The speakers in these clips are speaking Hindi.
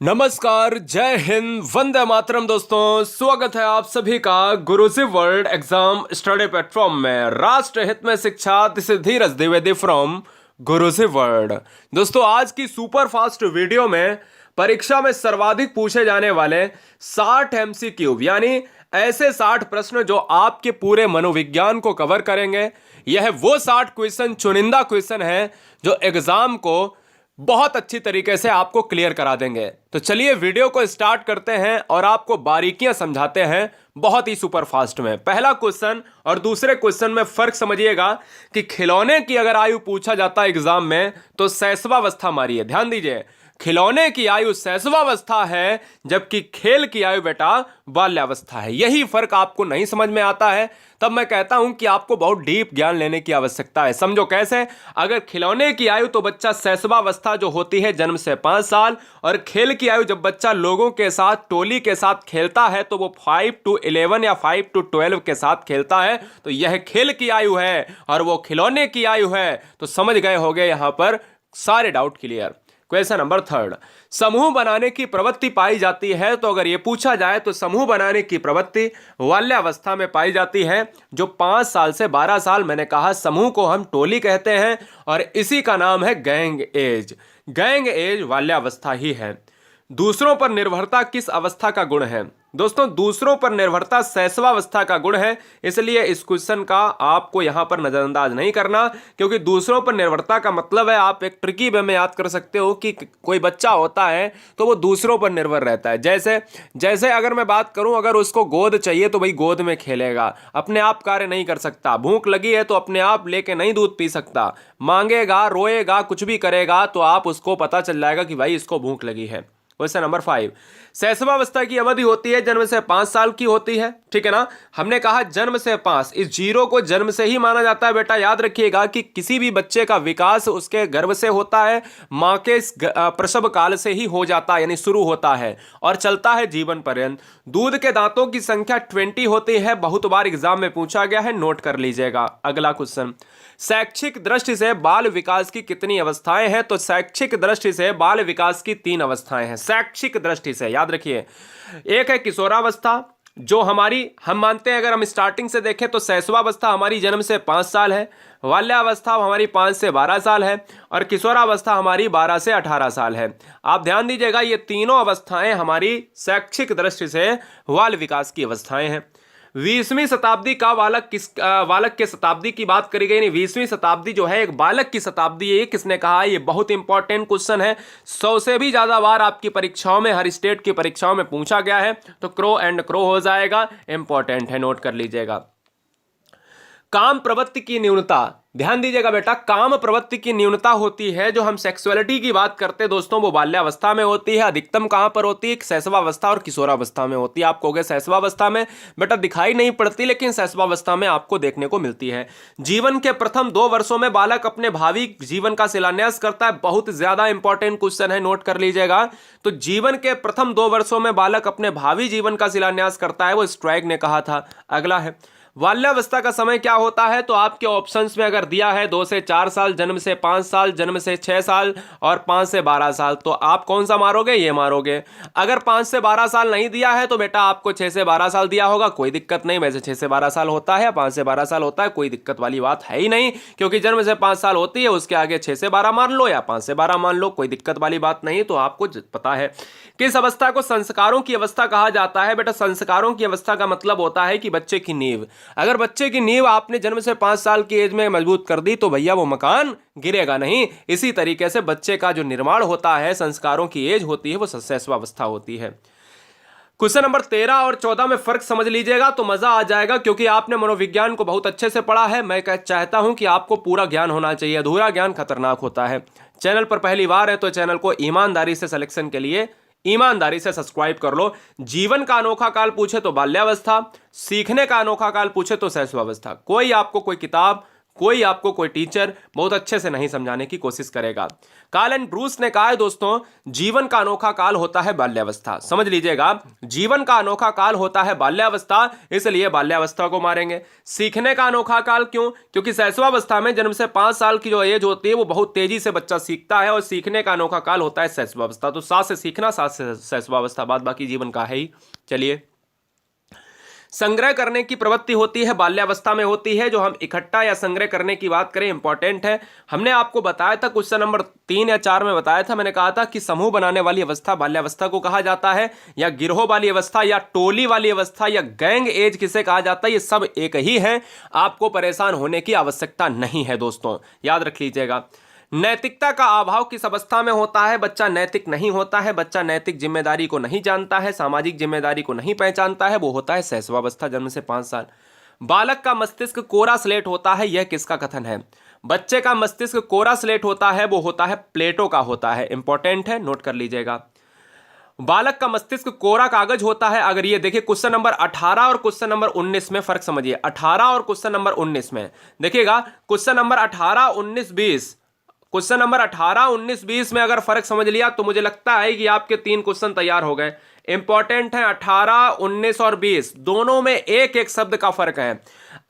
नमस्कार, जय हिंद, वंदे मातरम। दोस्तों, स्वागत है आप सभी का गुरुजी वर्ल्ड एग्जाम स्टडी प्लेटफॉर्म में। राष्ट्र हित में शिक्षा, this is Dheeraj Dwivedi from Guruji world. दोस्तों, आज की सुपर फास्ट वीडियो में परीक्षा में सर्वाधिक पूछे जाने वाले 60 एमसीक्यू यानी ऐसे 60 प्रश्न जो आपके पूरे मनोविज्ञान को कवर करेंगे। यह वो 60 क्वेश्चन, चुनिंदा क्वेश्चन है जो एग्जाम को बहुत अच्छी तरीके से आपको क्लियर करा देंगे। तो चलिए वीडियो को स्टार्ट करते हैं और आपको बारीकियां समझाते हैं बहुत ही सुपर फास्ट में। पहला क्वेश्चन और दूसरे क्वेश्चन में फर्क समझिएगा कि खिलौने की अगर आयु पूछा जाता है एग्जाम में तो शैशवावस्था मारिए। ध्यान दीजिए, खिलौने की आयु शैशवावस्था है जबकि खेल की आयु बेटा बाल्यावस्था है। यही फर्क आपको नहीं समझ में आता है तब मैं कहता हूं कि आपको बहुत डीप ज्ञान लेने की आवश्यकता है। समझो कैसे। अगर खिलौने की आयु तो बच्चा शैशवावस्था जो होती है जन्म से 5 साल, और खेल की आयु जब बच्चा लोगों के साथ, टोली के साथ खेलता है तो वो 5 to 11 या 5 to 12 के साथ खेलता है। तो यह खेल की आयु है और वो खिलौने की आयु है। तो समझ गए होंगे यहां पर सारे डाउट क्लियर। क्वेश्चन नंबर 3, समूह बनाने की प्रवृत्ति पाई जाती है। तो अगर यह पूछा जाए तो समूह बनाने की प्रवृत्ति बाल्यावस्था में पाई जाती है जो 5 साल से 12 साल। मैंने कहा समूह को हम टोली कहते हैं और इसी का नाम है गैंग एज। गैंग एज बाल्यावस्था ही है। दूसरों पर निर्भरता किस अवस्था का गुण है? दोस्तों, दूसरों पर निर्भरता शैशवावस्था का गुण है। इसलिए इस क्वेश्चन का आपको यहां पर नजरअंदाज नहीं करना, क्योंकि दूसरों पर निर्भरता का मतलब है, आप एक ट्रिकी वे में याद कर सकते हो कि कोई बच्चा होता है तो वो दूसरों पर निर्भर रहता है। जैसे जैसे अगर मैं बात करूं, अगर उसको गोद चाहिए तो भाई गोद में खेलेगा, अपने आप कार्य नहीं कर सकता। भूख लगी है तो अपने आप लेके नहीं दूध पी सकता, मांगेगा, रोएगा, कुछ भी करेगा तो आप उसको पता चल जाएगा कि भाई इसको भूख लगी है। क्वेश्चन नंबर 5, शैशवावस्था की अवधि होती है जन्म से 5 साल की होती है। ठीक है ना। हमने कहा जन्म से 5, इस जीरो को जन्म से ही माना जाता है। बेटा याद रखिएगा कि किसी भी बच्चे का विकास उसके गर्भ से होता है, मां के प्रसव काल से ही हो जाता है, यानी शुरू होता है और चलता है जीवन पर्यंत। दूध के दांतों की संख्या 20 होती है। बहुत बार एग्जाम में पूछा गया है, नोट कर लीजिएगा। अगला क्वेश्चन, शैक्षिक दृष्टि से बाल विकास की कितनी अवस्थाएं हैं? तो शैक्षिक दृष्टि से बाल विकास की 3 अवस्थाएं हैं। शैक्षिक दृष्टि से याद रखिए, एक है किशोरावस्था जो हम मानते हैं, अगर हम स्टार्टिंग से देखें तो शैशवावस्था हमारी जन्म से 5 साल है, बाल्यावस्था हमारी 5 से 12 साल है और किशोरावस्था हमारी 12 से 18 साल है। आप ध्यान दीजिएगा, ये तीनों अवस्थाएं हमारी शैक्षिक दृष्टि से बाल विकास की अवस्थाएं हैं। 20वीं शताब्दी का बालक के शताब्दी की बात करी गई। नहीं, 20वीं शताब्दी जो है एक बालक की शताब्दी है। ये किसने कहा? ये बहुत इंपॉर्टेंट क्वेश्चन है। 100 से भी ज्यादा बार आपकी परीक्षाओं में, हर स्टेट की परीक्षाओं में पूछा गया है। तो क्रो एंड क्रो हो जाएगा, इंपॉर्टेंट है, नोट कर लीजिएगा। काम प्रवृत्ति की न्यूनता, ध्यान दीजिएगा बेटा, काम प्रवृत्ति की न्यूनता होती है। जो हम सेक्सुअलिटी की बात करते हैं दोस्तों, वो बाल्यावस्था में होती है। अधिकतम कहां पर होती है? शैशवावस्था और किशोरावस्था में होती है। आप कहोगे शैशवावस्था में बेटा दिखाई नहीं पड़ती, लेकिन शैशवावस्था में आपको देखने को मिलती है। जीवन के प्रथम 2 वर्षों में बालक अपने भावी जीवन का शिलान्यास करता है। बहुत ज्यादा इंपॉर्टेंट क्वेश्चन है, नोट कर लीजिएगा। तो जीवन के प्रथम 2 वर्षों में बालक अपने भावी जीवन का शिलान्यास करता है, वो स्ट्राइक ने कहा था। अगला है बाल्यावस्था का समय क्या होता है? तो आपके ऑप्शंस में अगर दिया है 2 से 4 साल, जन्म से 5 साल, जन्म से 6 साल और 5 से 12 साल, तो आप कौन सा मारोगे? ये मारोगे। अगर 5 से 12 साल नहीं दिया है तो बेटा आपको 6 से 12 साल दिया होगा, कोई दिक्कत नहीं। वैसे 6 से 12 साल होता है या 5 से 12 साल होता है, कोई दिक्कत वाली बात है ही नहीं, क्योंकि जन्म से 5 साल होती है, उसके आगे 6 से 12 मान लो या 5 से 12 मान लो, कोई दिक्कत वाली बात नहीं। तो आपको पता है किस अवस्था को संस्कारों की अवस्था कहा जाता है? बेटा संस्कारों की अवस्था का मतलब होता है कि बच्चे की नींव, अगर बच्चे की नींव आपने जन्म से 5 साल की एज में मजबूत कर दी तो भैया वो मकान गिरेगा नहीं। इसी तरीके से बच्चे का जो निर्माण होता है, संस्कारों की एज होती है, वो शैशवावस्था होती है। क्वेश्चन नंबर 13 और 14 में फर्क समझ लीजिएगा तो मजा आ जाएगा, क्योंकि आपने मनोविज्ञान को बहुत अच्छे से पढ़ा है। मैं चाहता हूं कि आपको पूरा ज्ञान होना चाहिए, अधूरा ज्ञान खतरनाक होता है। चैनल पर पहली बार है तो चैनल को ईमानदारी से सिलेक्शन के लिए ईमानदारी से सब्सक्राइब कर लो। जीवन का अनोखा काल पूछे तो बाल्यावस्था, सीखने का अनोखा काल पूछे तो शैशवावस्था। कोई आपको कोई किताब, कोई आपको कोई टीचर बहुत अच्छे से नहीं समझाने की कोशिश करेगा। कार्ल एंड ब्रूस ने कहा है दोस्तों, जीवन का अनोखा काल होता है बाल्यावस्था। समझ लीजिएगा, जीवन का अनोखा काल होता है बाल्यावस्था, इसलिए बाल्यावस्था को मारेंगे। सीखने का अनोखा काल क्यों? क्योंकि शैशवावस्था में जन्म से 5 साल की जो एज होती है वो बहुत तेजी से बच्चा सीखता है, और सीखने का अनोखा काल होता है शैशवावस्था। तो 7 से सीखना, 7 से शैशवावस्था, बाद बाकी जीवन का है ही। चलिए, संग्रह करने की प्रवृत्ति होती है बाल्यावस्था में होती है। जो हम इकट्ठा या संग्रह करने की बात करें, इंपॉर्टेंट है। हमने आपको बताया था क्वेश्चन नंबर 3 या 4 में बताया था, मैंने कहा था कि समूह बनाने वाली अवस्था बाल्यावस्था को कहा जाता है, या गिरोह वाली अवस्था, या टोली वाली अवस्था, या गैंग एज किसे कहा जाता है, ये सब एक ही है। आपको परेशान होने की आवश्यकता नहीं है दोस्तों, याद रख लीजिएगा। नैतिकता का अभाव किस अवस्था में होता है? बच्चा नैतिक नहीं होता है, बच्चा नैतिक जिम्मेदारी को नहीं जानता है, सामाजिक जिम्मेदारी को नहीं पहचानता है, वो होता है शैशवावस्था, जन्म से 5 साल। बालक का मस्तिष्क कोरा स्लेट होता है, यह किसका कथन है? बच्चे का मस्तिष्क कोरा स्लेट होता है, वो होता है प्लेटो का होता है। इंपॉर्टेंट है, नोट कर लीजिएगा। बालक का मस्तिष्क कोरा कागज होता है। अगर ये देखिए क्वेश्चन नंबर 18 और क्वेश्चन नंबर 19 में फर्क समझिए। 18 और क्वेश्चन नंबर 19 में देखिएगा, क्वेश्चन नंबर 18, 19, 20, क्वेश्चन नंबर 18, 19, 20 में अगर फर्क समझ लिया तो मुझे लगता है कि आपके 3 क्वेश्चन तैयार हो गए। इंपॉर्टेंट है, 18, 19 और 20 दोनों में एक एक शब्द का फर्क है।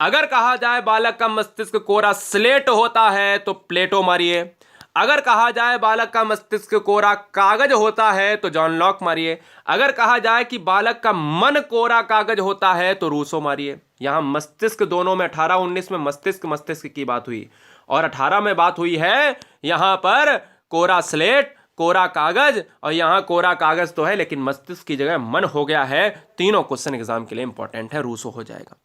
अगर कहा जाए बालक का मस्तिष्क कोरा स्लेट होता है तो प्लेटो मारिए। अगर कहा जाए बालक का मस्तिष्क कोरा कागज होता है तो जॉन लॉक मारिए। अगर कहा जाए कि बालक का मन कोरा कागज होता है तो रूसो मारिए। यहां मस्तिष्क दोनों में 18, 19 में मस्तिष्क की बात हुई, और 18 में बात हुई है यहां पर कोरा स्लेट, कोरा कागज, और यहां कोरा कागज तो है लेकिन मस्तिष्क की जगह मन हो गया है। तीनों क्वेश्चन एग्जाम के लिए इंपॉर्टेंट है, रूसो हो जाएगा।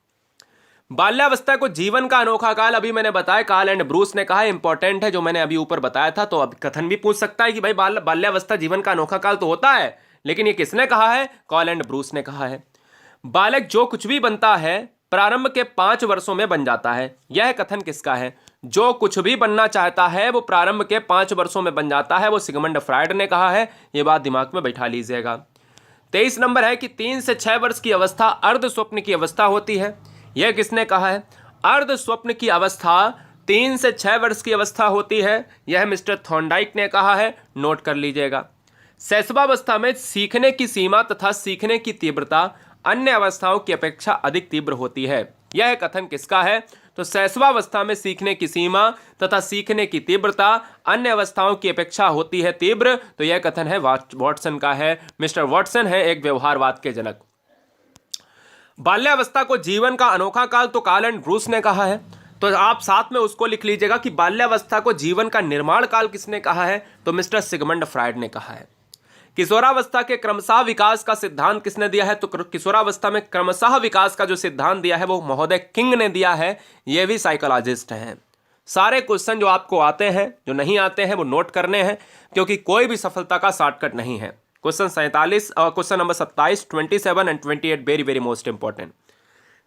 बाल्यावस्था को जीवन का अनोखा काल, अभी मैंने बताया, कार्ल एंड ब्रूस ने कहा, इंपॉर्टेंट है जो मैंने अभी ऊपर बताया था। तो अब कथन भी पूछ सकता है कि भाई बाल्यावस्था जीवन का अनोखा काल तो होता है, लेकिन ये किसने कहा है? कार्ल एंड ब्रूस ने कहा है। बालक जो कुछ भी बनता है प्रारंभ के 5 वर्षों में बन जाता है, यह कथन किसका है? जो कुछ भी बनना चाहता है वो प्रारंभ के 5 वर्षों में बन जाता है, वो सिगमंड फ्रायड ने कहा है। ये बात दिमाग में बैठा लीजिएगा। 23 नंबर है कि 3 से 6 वर्ष की अवस्था अर्ध स्वप्न की अवस्था होती है, यह किसने कहा है? अर्ध स्वप्न की अवस्था 3 से 6 वर्ष की अवस्था होती है, यह मिस्टर थॉर्नडाइक ने कहा है। नोट कर लीजिएगा। शैशवावस्था में सीखने की सीमा तथा सीखने की तीव्रता अन्य अवस्थाओं की अपेक्षा अधिक तीव्र होती है, यह कथन किसका है? तो शैशवावस्था में सीखने की सीमा तथा सीखने की तीव्रता अन्य अवस्थाओं की अपेक्षा होती है तीव्र, तो यह कथन है वॉटसन का है। मिस्टर वॉटसन है एक व्यवहारवाद के जनक। बाल्यावस्था को जीवन का अनोखा काल तो कार्ल एंड ब्रूस ने कहा है, तो आप साथ में उसको लिख लीजिएगा कि बाल्यावस्था को जीवन का निर्माण काल किसने कहा है? तो मिस्टर सिगमंड फ्रायड ने कहा है। किशोरावस्था के क्रमशः विकास का सिद्धांत किसने दिया है? तो किशोरावस्था में क्रमशः विकास का जो सिद्धांत दिया है वो महोदय किंग ने दिया है। ये भी साइकोलॉजिस्ट हैं। सारे क्वेश्चन जो आपको आते हैं, जो नहीं आते हैं, वो नोट करने हैं, क्योंकि कोई भी सफलता का शॉर्टकट नहीं है। क्वेश्चन 47 और question number 27, 27 and 28 very very most important.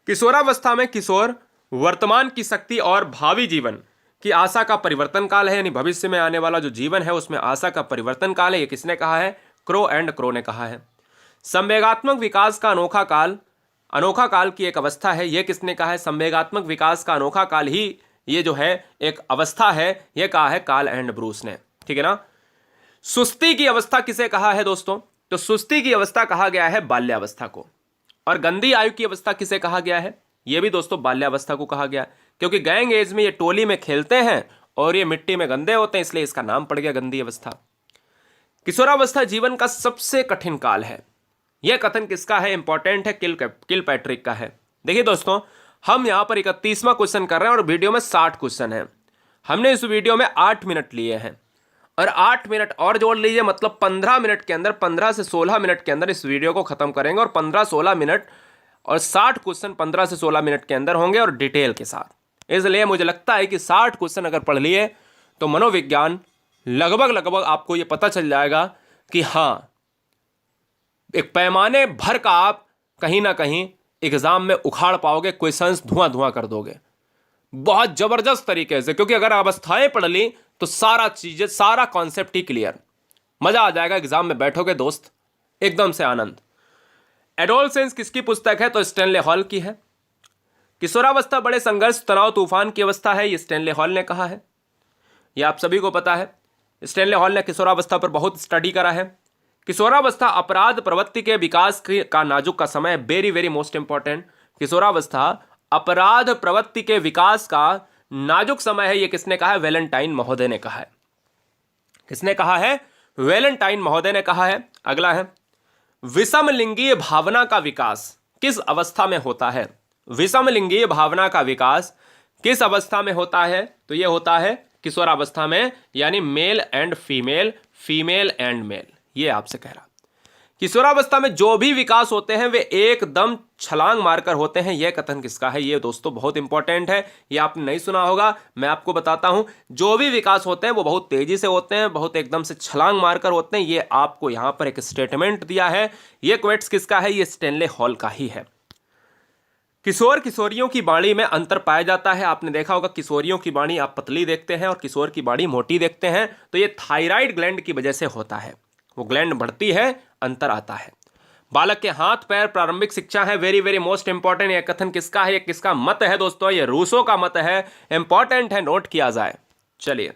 किशोरावस्था में किशोर वर्तमान की शक्ति और भावी जीवन की आशा का परिवर्तन काल है, यानी भविष्य में आने वाला जो जीवन है उसमें आशा का परिवर्तन काल है। ये किसने कहा है? क्रो एंड क्रो ने कहा है। संवेगात्मक विकास का अनोखा काल की एक अवस्था है, यह किसने कहा है? संवेगात्मक विकास का अनोखा काल ही ये जो है एक अवस्था है, यह कहा है कार्ल एंड ब्रूस ने। ठीक है ना। सुस्ती की अवस्था किसे कहा है दोस्तों? तो सुस्ती की अवस्था कहा गया है बाल्यावस्था को। और गंदी आयु की अवस्था किसे कहा गया है? यह भी दोस्तों बाल्यावस्था को कहा गया, क्योंकि गैंग एज में ये टोली में खेलते हैं और ये मिट्टी में गंदे होते हैं, इसलिए इसका नाम पड़ गया गंदी अवस्था। किशोरावस्था जीवन का सबसे कठिन काल है, यह कथन किसका है? इंपॉर्टेंट है, किल पैट्रिक का है। देखिए दोस्तों, हम यहां पर 31वां क्वेश्चन कर रहे हैं और वीडियो में 60 क्वेश्चन है। हमने इस वीडियो में 8 मिनट लिए हैं, और 8 मिनट और जोड़ लीजिए, मतलब 15 मिनट के अंदर, 15 से 16 मिनट के अंदर इस वीडियो को खत्म करेंगे। और 15-16 मिनट और 60 क्वेश्चन 15 से 16 मिनट के अंदर होंगे और डिटेल के साथ। इसलिए मुझे लगता है कि 60 क्वेश्चन अगर पढ़ लिए तो मनोविज्ञान लगभग आपको यह पता चल जाएगा कि हाँ, एक पैमाने भर का आप कहीं ना कहीं एग्जाम में उखाड़ पाओगे, क्वेश्चंस धुआं कर दोगे बहुत जबरदस्त तरीके से। क्योंकि अगर अवस्थाएं पढ़ ली तो सारा चीजें, सारा कॉन्सेप्ट ही क्लियर, मजा आ जाएगा। एग्जाम में बैठोगे दोस्त, एकदम से आनंद। एडोलसेंस किसकी पुस्तक है? तो स्टैनले हॉल की है। किशोरावस्था बड़े संघर्ष, तनाव, तूफान की अवस्था है, ये स्टैनले हॉल ने कहा है। ये आप सभी को पता है, स्टैनले हॉल ने किशोरावस्था पर बहुत स्टडी करा है। किशोरावस्था अपराध प्रवृत्ति के विकास का नाजुक का समय, वेरी वेरी मोस्ट इंपॉर्टेंट। किशोरावस्था अपराध प्रवृत्ति के विकास का नाजुक समय है, ये किसने कहा है? वैलेंटाइन महोदय ने कहा है। किसने कहा है? वैलेंटाइन महोदय ने कहा है। अगला है, विषम लिंगीय भावना का विकास किस अवस्था में होता है? विषम लिंगीय भावना का विकास किस अवस्था में होता है? तो यह होता है किशोरावस्था में, यानी male and female, female and male. ये आपसे कह रहा, किशोरावस्था में जो भी विकास होते हैं वे एकदम छलांग मारकर होते हैं। यह कथन किसका है? ये दोस्तों बहुत इंपॉर्टेंट है, ये आपने नहीं सुना होगा, मैं आपको बताता हूं। जो भी विकास होते हैं वो बहुत तेजी से होते हैं, बहुत एकदम से छलांग मारकर होते हैं। ये आपको यहां पर एक स्टेटमेंट दिया है। ये क्वेट्स किसका है? ये स्टैनले हॉल का ही है। किशोर किशोरियों की वाणी में अंतर पाया जाता है। आपने देखा होगा किशोरियों की वाणी आप पतली देखते हैं और किशोर की वाणी मोटी देखते हैं, तो ये थायराइड ग्लैंड की वजह से होता है। वो ग्लैंड बढ़ती है, अंतर आता है। बालक के हाथ पैर प्रारंभिक शिक्षा है, वेरी वेरी मोस्ट इंपॉर्टेंट। यह कथन किसका है? ये किसका मत है दोस्तों? ये रूसो का मत है, इंपॉर्टेंट है, नोट किया जाए। चलिए,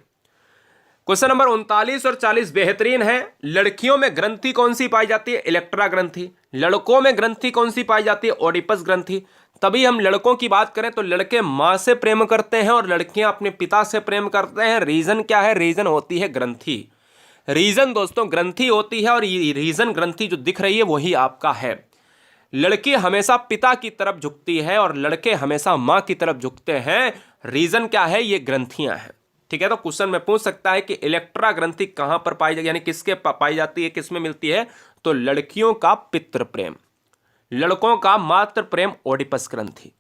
क्वेश्चन नंबर 39 और 40 बेहतरीन है। लड़कियों में ग्रंथि कौन सी पाई जाती है? इलेक्ट्रा ग्रंथि। लड़कों में ग्रंथि कौन सी पाई जाती है? ओडिपस ग्रंथि। तभी हम लड़कों की बात करें तो लड़के मां से प्रेम करते हैं और लड़कियां अपने पिता से प्रेम करते हैं। रीजन क्या है? रीजन होती है ग्रंथि। रीजन दोस्तों ग्रंथि होती है, और ये रीजन ग्रंथि जो दिख रही है वही आपका है। लड़की हमेशा पिता की तरफ झुकती है और लड़के हमेशा मां की तरफ झुकते हैं। रीजन क्या है? ये ग्रंथियां हैं। ठीक है, तो क्वेश्चन में पूछ सकता है कि इलेक्ट्रा ग्रंथि कहां पर पाई जाती है, यानी किसके पाई जाती है, किसमें मिलती है? तो लड़कियों का पितृ प्रेम, लड़कों का मातृ प्रेम ओडिपस ग्रंथि।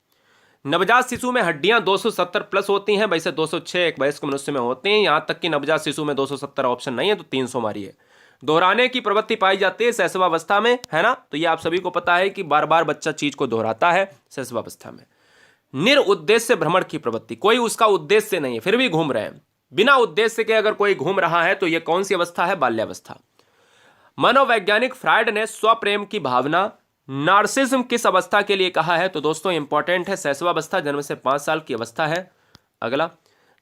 नवजात शिशु में हड्डियां 270 प्लस होती हैं, वैसे 206 एक वयस्क मनुष्य में होती हैं। यहां तक कि नवजात शिशु में 270 ऑप्शन नहीं है, तो 300 मारिए। दोहराने की प्रवृत्ति पाई जाती है शैशवावस्था में, है ना? तो ये आप सभी को पता है कि बार बार बच्चा चीज को दोहराता है शैशवावस्था में। निरुद्देश्य भ्रमण की प्रवृत्ति, कोई उसका उद्देश्य नहीं है फिर भी घूम रहे हैं, बिना उद्देश्य के अगर कोई घूम रहा है तो यह कौन सी अवस्था है? बाल्यावस्था। मनोवैज्ञानिक फ्रायड ने स्वप्रेम की भावना, नार्सिज्म किस अवस्था के लिए कहा है? तो दोस्तों इंपॉर्टेंट है, शैशवावस्था, जन्म से 5 साल की अवस्था है। अगला,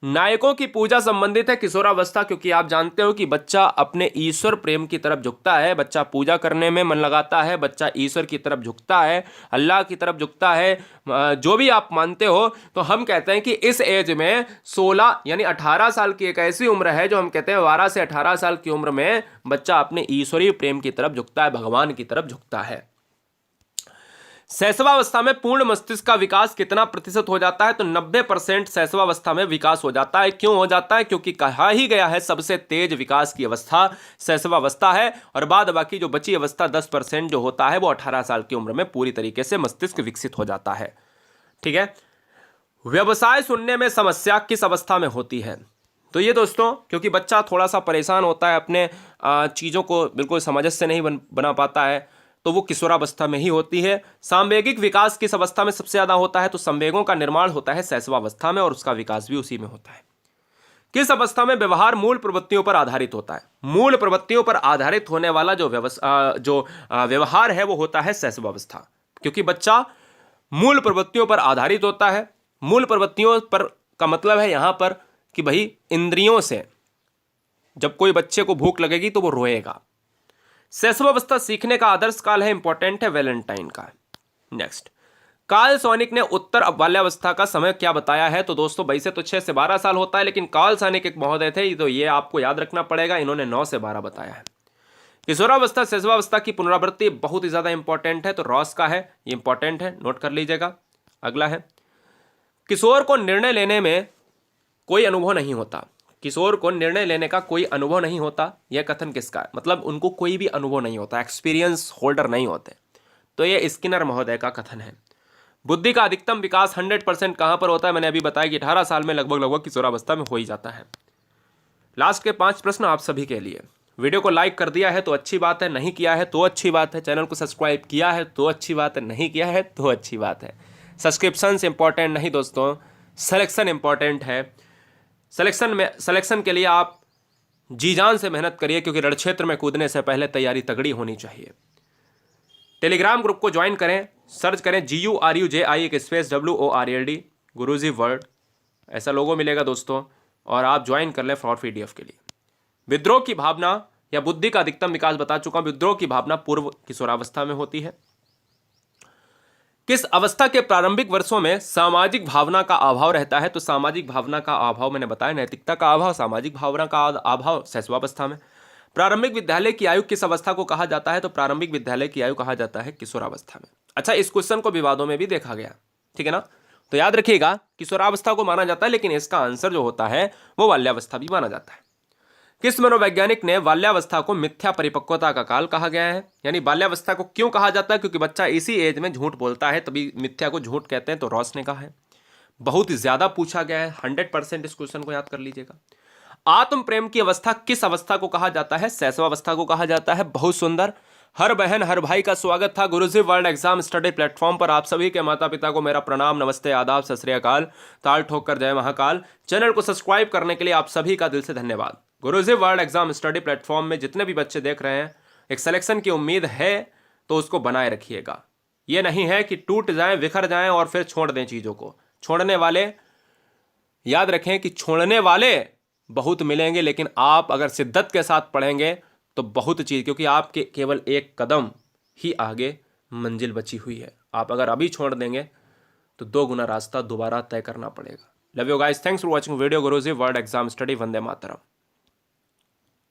नायकों की पूजा संबंधित है किशोरावस्था, क्योंकि आप जानते हो कि बच्चा अपने ईश्वर प्रेम की तरफ झुकता है, बच्चा पूजा करने में मन लगाता है, बच्चा ईश्वर की तरफ झुकता है, अल्लाह की तरफ झुकता है, जो भी आप मानते हो। तो हम कहते हैं कि इस एज में 16 यानी 18 साल की एक ऐसी उम्र है जो हम कहते हैं 12 से 18 साल की उम्र में बच्चा अपने ईश्वरीय प्रेम की तरफ झुकता है, भगवान की तरफ झुकता है। शैशवावस्था में पूर्ण मस्तिष्क का विकास कितना प्रतिशत हो जाता है? तो 90% शैशवावस्था में विकास हो जाता है। क्यों हो जाता है? क्योंकि कहा ही गया है सबसे तेज विकास की अवस्था शैशवावस्था है, और बाद बाकी जो बची अवस्था 10% जो होता है वो 18 साल की उम्र में पूरी तरीके से मस्तिष्क विकसित हो जाता है। ठीक है, व्यवसाय सुनने में समस्या किस अवस्था में होती है? तो ये दोस्तों, क्योंकि बच्चा थोड़ा सा परेशान होता है, अपने चीज़ों को बिल्कुल समझ से नहीं बना पाता है, तो वो किशोरावस्था में ही होती है। सांवेगिक विकास किस अवस्था में सबसे ज्यादा होता है? तो संवेगों का निर्माण होता है शैशवावस्था में, और उसका विकास भी उसी में होता है। किस अवस्था में व्यवहार मूल प्रवृत्तियों पर आधारित होता है? मूल प्रवृत्तियों पर आधारित होने वाला जो व्यवहार है वो होता है शैशवावस्था, क्योंकि बच्चा मूल प्रवृत्तियों पर आधारित होता है। मूल प्रवृत्तियों पर का मतलब है यहां पर कि भाई इंद्रियों से जब कोई बच्चे को भूख लगेगी तो वो रोएगा। शैशवावस्था सीखने का आदर्श काल है, इंपॉर्टेंट है, वैलेंटाइन का। नेक्स्ट, कार्ल सॉनिक ने उत्तर बाल्यावस्था का समय क्या बताया है? तो दोस्तों वैसे तो 6 से 12 साल होता है, लेकिन कार्ल सॉनिक एक महोदय थे, तो ये आपको याद रखना पड़ेगा, इन्होंने 9 से 12 बताया है। किशोरावस्था शैशवावस्था की पुनरावृत्ति बहुत ही ज्यादा इंपॉर्टेंट है, तो रॉस का है, ये इंपॉर्टेंट है, नोट कर लीजिएगा। अगला है, किशोर को निर्णय लेने में कोई अनुभव नहीं होता। किशोर को निर्णय लेने का कोई अनुभव नहीं होता, यह कथन किसका है? मतलब उनको कोई भी अनुभव नहीं होता, एक्सपीरियंस होल्डर नहीं होते, तो यह स्किनर महोदय का कथन है। बुद्धि का अधिकतम विकास 100% कहां पर होता है? मैंने अभी बताया कि 18 साल में लगभग किशोरावस्था में हो ही जाता है। लास्ट के 5 प्रश्न आप सभी के लिए। वीडियो को लाइक कर दिया है तो अच्छी बात है, नहीं किया है तो अच्छी बात है, चैनल को सब्सक्राइब किया है तो अच्छी बात है, नहीं किया है तो अच्छी बात है। सब्सक्रिप्शन इंपॉर्टेंट नहीं दोस्तों, सिलेक्शन इंपॉर्टेंट है। सिलेक्शन के लिए आप जी जान से मेहनत करिए, क्योंकि रण क्षेत्र में कूदने से पहले तैयारी तगड़ी होनी चाहिए। टेलीग्राम ग्रुप को ज्वाइन करें, सर्च करें GURUJI एक स्पेस WORLD गुरुजी वर्ल्ड, ऐसा लोगो मिलेगा दोस्तों, और आप ज्वाइन कर लें फॉर PDF के लिए। विद्रोह की भावना या बुद्धि का अधिकतम विकास बता चुका हूं। विद्रोह की भावना पूर्व किशोरावस्था में होती है। किस अवस्था के प्रारंभिक वर्षों में सामाजिक भावना का अभाव रहता है? तो सामाजिक भावना का अभाव मैंने बताया, नैतिकता का अभाव, सामाजिक भावना का अभाव शैशवावस्था में। प्रारंभिक विद्यालय की आयु किस अवस्था को कहा जाता है? तो प्रारंभिक विद्यालय की आयु कहा जाता है किशोरावस्था में। अच्छा, इस क्वेश्चन को विवादों में भी देखा गया, ठीक है ना, तो याद रखिएगा किशोरावस्था को माना जाता है, लेकिन इसका आंसर जो होता है वो बाल्यावस्था भी माना जाता है। किस मनोवैज्ञानिक ने बाल्यावस्था को मिथ्या परिपक्वता का काल कहा गया है? यानी बाल्यावस्था को क्यों कहा जाता है? क्योंकि बच्चा इसी एज में झूठ बोलता है, तभी मिथ्या को झूठ कहते हैं। तो रॉस ने कहा है। बहुत ज्यादा पूछा गया है, 100% इस क्वेश्चन को याद कर लीजिएगा। आत्म प्रेम की अवस्था किस अवस्था को कहा जाता है? शैशवावस्था को कहा जाता है। बहुत सुंदर। हर बहन हर भाई का स्वागत था गुरुजी वर्ल्ड एग्जाम स्टडी प्लेटफॉर्म पर। आप सभी के माता पिता को मेरा प्रणाम, नमस्ते, आदाब, सत श्री अकाल, ताल ठोक कर जय महाकाल। चैनल को सब्सक्राइब करने के लिए आप सभी का दिल से धन्यवाद। गुरुजी वर्ल्ड एग्जाम स्टडी प्लेटफॉर्म में जितने भी बच्चे देख रहे हैं, एक सिलेक्शन की उम्मीद है तो उसको बनाए रखिएगा। ये नहीं है कि टूट जाएं, बिखर जाएं और फिर छोड़ दें चीज़ों को। छोड़ने वाले, याद रखें कि छोड़ने वाले बहुत मिलेंगे, लेकिन आप अगर शिद्दत के साथ पढ़ेंगे तो बहुत चीज़, क्योंकि आपके केवल एक कदम ही आगे मंजिल बची हुई है। आप अगर अभी छोड़ देंगे तो 2 गुना रास्ता दोबारा तय करना पड़ेगा। Love you guys, thanks for watching video Guruji world exam study. Vande Mataram.